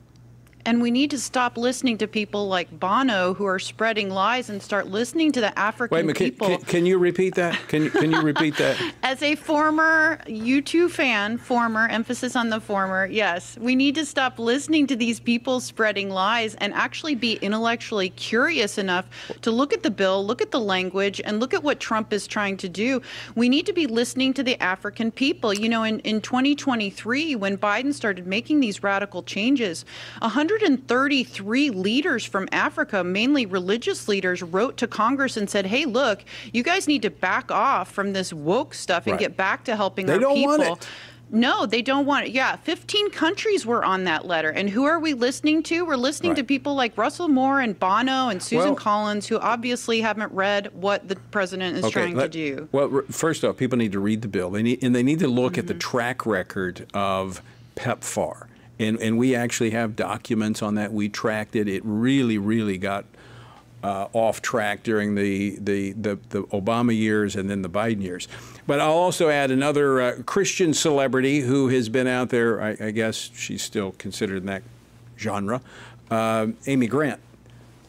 And we need to stop listening to people like Bono who are spreading lies and start listening to the African people. Can you repeat that? Can you repeat that? As a former U2 fan, former, emphasis on the former, yes, we need to stop listening to these people spreading lies and actually be intellectually curious enough to look at the bill, look at the language, and look at what Trump is trying to do. We need to be listening to the African people. You know, in 2023, when Biden started making these radical changes, 133 leaders from Africa, mainly religious leaders, wrote to Congress and said, hey, look, you guys need to back off from this woke stuff and get back to helping our people. They don't want it. No, they don't want it. Yeah, 15 countries were on that letter. And who are we listening to? We're listening to people like Russell Moore and Bono and Susan Collins, who obviously haven't read what the president is trying to do. Well, first off, people need to read the bill. They need to look at the track record of PEPFAR. And we actually have documents on that. We tracked it. It really, really got off track during the Obama years and then the Biden years. But I'll also add another Christian celebrity who has been out there. I guess she's still considered in that genre, Amy Grant.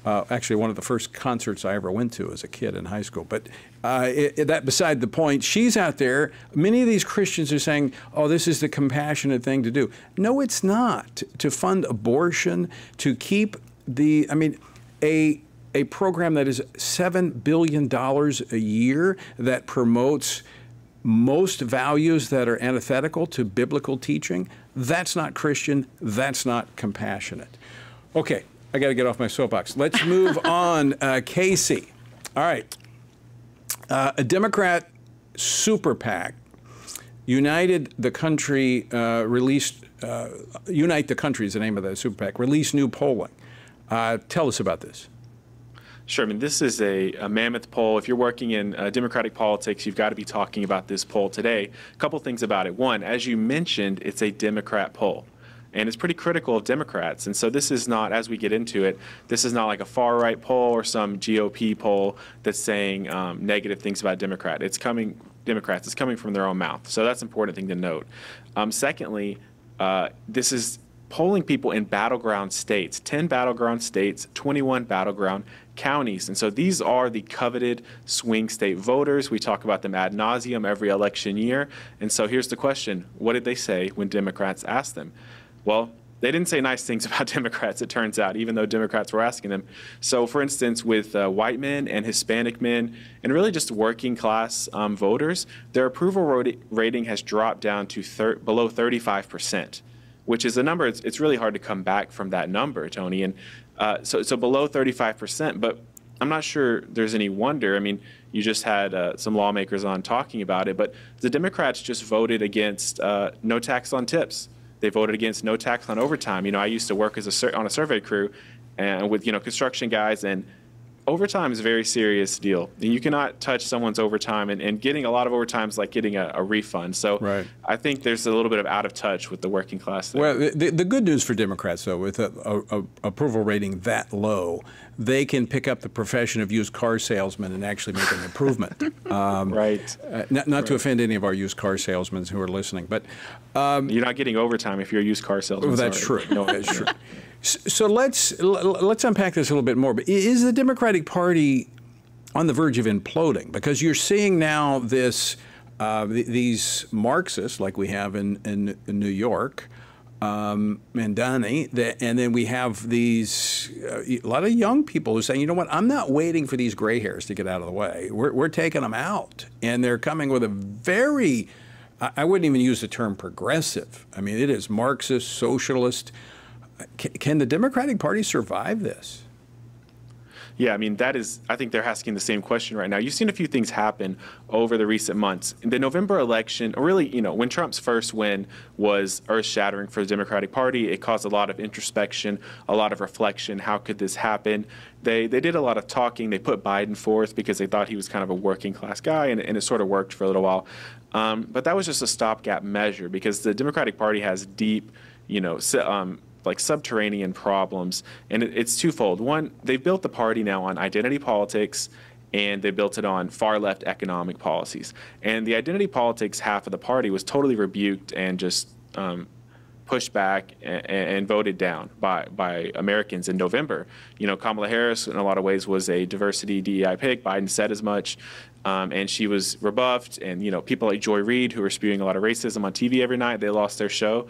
Actually, one of the first concerts I ever went to as a kid in high school. But that beside the point, she's out there. Many of these Christians are saying, oh, this is the compassionate thing to do. No, it's not. To fund abortion, to keep a program that is $7 billion a year that promotes most values that are antithetical to biblical teaching, that's not Christian. That's not compassionate. Okay. I got to get off my soapbox. Let's move on. Casey. All right. A Democrat super PAC, United the Country, Unite the Country is the name of the super PAC, released new polling. Tell us about this. Sure. I mean, this is a mammoth poll. If you're working in Democratic politics, you've got to be talking about this poll today. A couple things about it. One, as you mentioned, it's a Democrat poll. And it's pretty critical of Democrats. And so this is not, as we get into it, this is not like a far-right poll or some GOP poll that's saying negative things about Democrats. It's coming from their own mouth. So that's an important thing to note. Secondly, this is polling people in battleground states, 10 battleground states, 21 battleground counties. And so these are the coveted swing state voters. We talk about them ad nauseum every election year. And so here's the question. What did they say when Democrats asked them? Well, they didn't say nice things about Democrats, it turns out, even though Democrats were asking them. So, for instance, with white men and Hispanic men, and really just working class voters, their approval rating has dropped down to below 35%, which is a number, it's really hard to come back from that number, Tony. And so below 35%, but I'm not sure there's any wonder. I mean, you just had some lawmakers on talking about it, but the Democrats just voted against no tax on tips. They voted against no tax on overtime. You know, I used to work as on a survey crew and with, construction guys, and overtime is a very serious deal. And you cannot touch someone's overtime, and getting a lot of overtime is like getting a refund. So I think there's a little bit of out of touch with the working class there. Well, the good news for Democrats, though, with a approval rating that low, they can pick up the profession of used car salesman and actually make an improvement. Not to offend any of our used car salesmen who are listening, but you're not getting overtime if you're a used car salesman. Well, that's true. No, that's true. So let's unpack this a little bit more. But is the Democratic Party on the verge of imploding? Because you're seeing now these Marxists, like we have in New York, Mandani, and then we have these a lot of young people who are saying, you know what, I'm not waiting for these gray hairs to get out of the way. We're taking them out, and they're coming with a very, I wouldn't even use the term progressive. I mean, it is Marxist, socialist. Can the Democratic Party survive this? Yeah, I mean, I think they're asking the same question right now. You've seen a few things happen over the recent months. In the November election, or really, when Trump's first win was earth-shattering for the Democratic Party, it caused a lot of introspection, a lot of reflection. How could this happen? They did a lot of talking. They put Biden forth because they thought he was kind of a working-class guy, and it sort of worked for a little while. But that was just a stopgap measure because the Democratic Party has deep, like subterranean problems, and it's twofold. One, they've built the party now on identity politics and they built it on far-left economic policies. And the identity politics half of the party was totally rebuked and just pushed back and voted down by Americans in November. You know, Kamala Harris, in a lot of ways, was a diversity DEI pick. Biden said as much, and she was rebuffed. And, you know, people like Joy Reid, who were spewing a lot of racism on TV every night, they lost their show.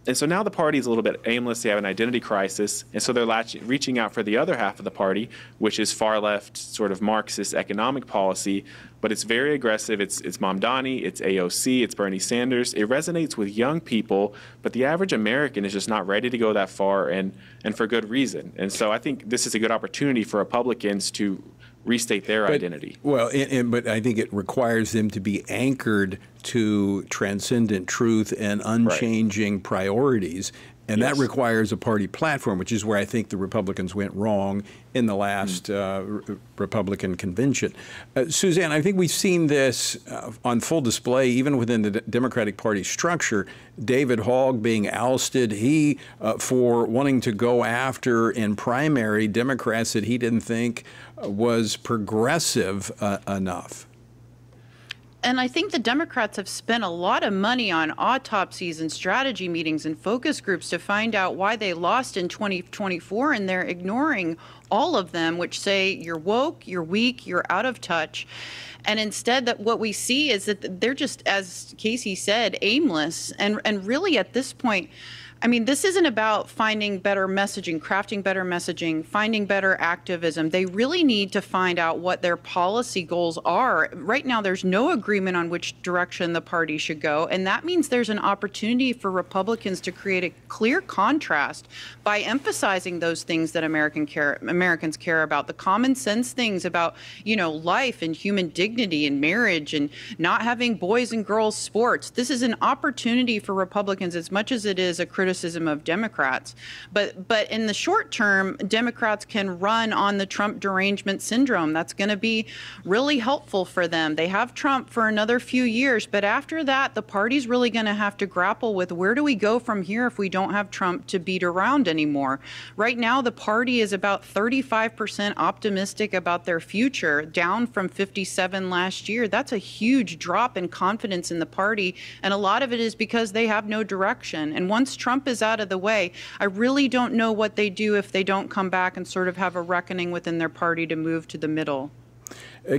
And so now the party is a little bit aimless. They have an identity crisis. And so they're reaching out for the other half of the party, which is far-left sort of Marxist economic policy. But it's very aggressive. It's Mamdani, it's AOC, it's Bernie Sanders. It resonates with young people, but the average American is just not ready to go that far, and for good reason. And so I think this is a good opportunity for Republicans to restate their identity. Well, but I think it requires them to be anchored to transcendent truth and unchanging priorities. And that requires a party platform, which is where I think the Republicans went wrong in the last Republican convention. Suzanne, I think we've seen this on full display even within the Democratic Party structure. David Hogg being ousted, he for wanting to go after in primary Democrats that he didn't think was progressive enough. And I think the Democrats have spent a lot of money on autopsies and strategy meetings and focus groups to find out why they lost in 2024, and they're ignoring all of them, which say you're woke, you're weak, you're out of touch. And instead, that what we see is that they're just, as Casey said, aimless. And really at this point, I mean, this isn't about finding better messaging, crafting better messaging, finding better activism. They really need to find out what their policy goals are. Right now, there's no agreement on which direction the party should go, and that means there's an opportunity for Republicans to create a clear contrast by emphasizing those things that Americans care about, the common sense things about, you know, life and human dignity and marriage and not having boys and girls sports. This is an opportunity for Republicans as much as it is a criticism of Democrats. But in the short term, Democrats can run on the Trump derangement syndrome. That's going to be really helpful for them. They have Trump for another few years, but after that, the party's really going to have to grapple with where do we go from here if we don't have Trump to beat around anymore. Right now, the party is about 35% optimistic about their future, down from 57 last year. That's a huge drop in confidence in the party, and a lot of it is because they have no direction. And once Trump is out of the way, I really don't know what they do if they don't come back and sort of have a reckoning within their party to move to the middle.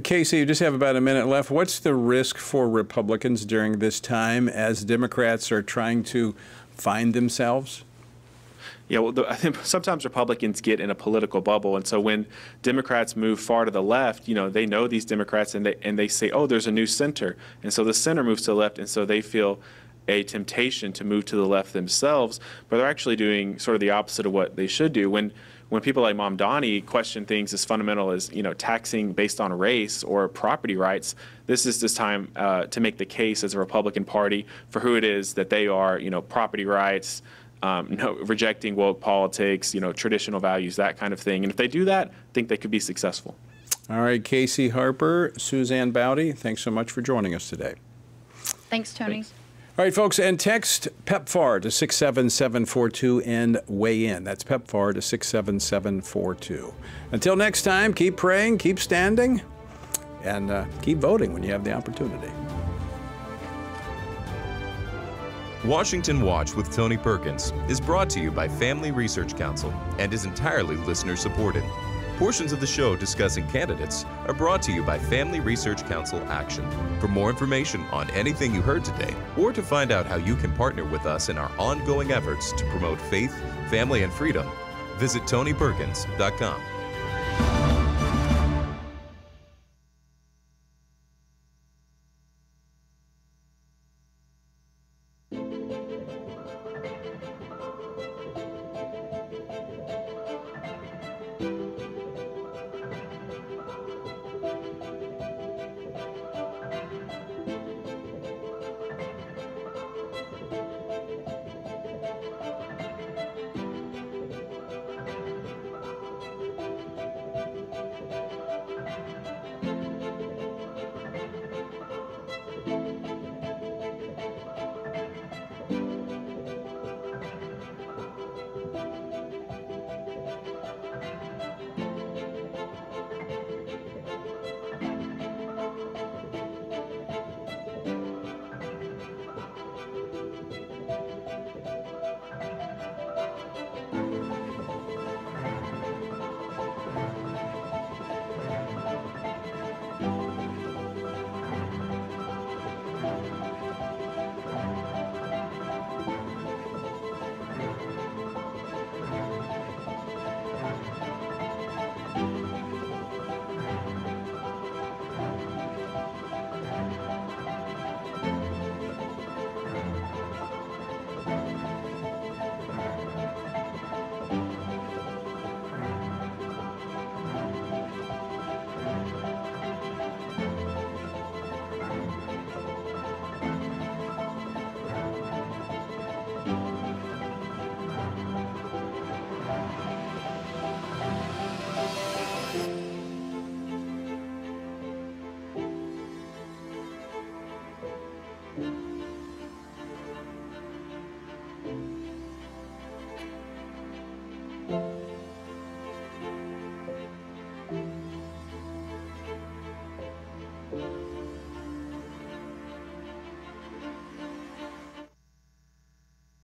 Casey, you just have about a minute left. What's the risk for Republicans during this time as Democrats are trying to find themselves? Yeah, well, I think sometimes Republicans get in a political bubble, and so when Democrats move far to the left, you know, they know these Democrats, and they say, oh, there's a new center, and so the center moves to the left, and so they feel a temptation to move to the left themselves, but they're actually doing sort of the opposite of what they should do. When people like Mamdani question things as fundamental as, you know, taxing based on race or property rights, this is this time to make the case as a Republican Party for who it is that they are, you know, property rights, rejecting woke politics, you know, traditional values, that kind of thing. And if they do that, I think they could be successful. All right, Casey Harper, Suzanne Bowdy, thanks so much for joining us today. Thanks, Tony. Thanks. All right, folks, and text PEPFAR to 67742 and weigh in. That's PEPFAR to 67742. Until next time, keep praying, keep standing, and keep voting when you have the opportunity. Washington Watch with Tony Perkins is brought to you by Family Research Council and is entirely listener-supported. Portions of the show discussing candidates are brought to you by Family Research Council Action. For more information on anything you heard today, or to find out how you can partner with us in our ongoing efforts to promote faith, family, and freedom, visit TonyPerkins.com.